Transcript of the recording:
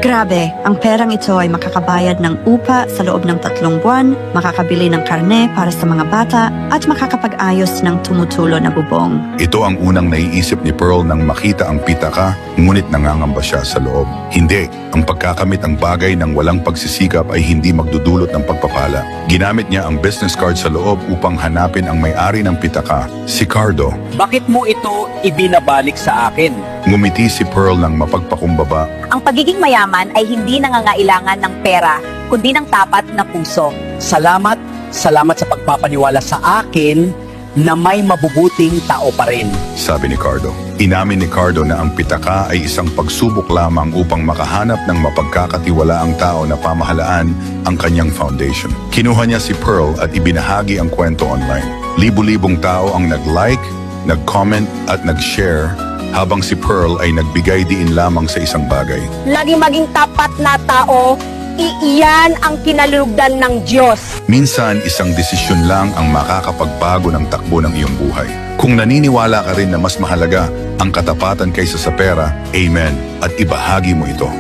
Grabe, ang perang ito ay makakabayad ng upa sa loob ng 3 buwan, makakabili ng karne para sa mga bata, at makakapag-ayos ng tumutulo na bubong. Ito ang unang naiisip ni Pearl nang makita ang pitaka, ngunit nangangamba siya sa loob. Hindi, ang pagkakamit ng bagay ng walang pagsisikap ay hindi magdudulot ng pagpapala. Ginamit niya ang business card sa loob upang hanapin ang may-ari ng pitaka, si Cardo. Bakit mo ito ibinabalik sa akin? Ngumiti si Pearl ng mapagpakumbaba. Ang pagiging mayaman ay hindi nangangailangan ng pera, kundi ng tapat na puso. Salamat sa pagpapaniwala sa akin na may mabubuting tao pa rin. Sabi ni Cardo. Inamin ni Cardo na ang pitaka ay isang pagsubok lamang upang makahanap ng mapagkakatiwalaang tao na pamahalaan ang kanyang foundation. Kinuha niya si Pearl at ibinahagi ang kwento online. Libu-libong tao ang nag-like, nag-comment at nag-share, habang si Pearl ay nagbigay diin lamang sa isang bagay. Lagi maging tapat na tao, iyan ang kinalulugdan ng Diyos. Minsan, isang desisyon lang ang makakapagbago ng takbo ng iyong buhay. Kung naniniwala ka rin na mas mahalaga ang katapatan kaysa sa pera, amen, at ibahagi mo ito.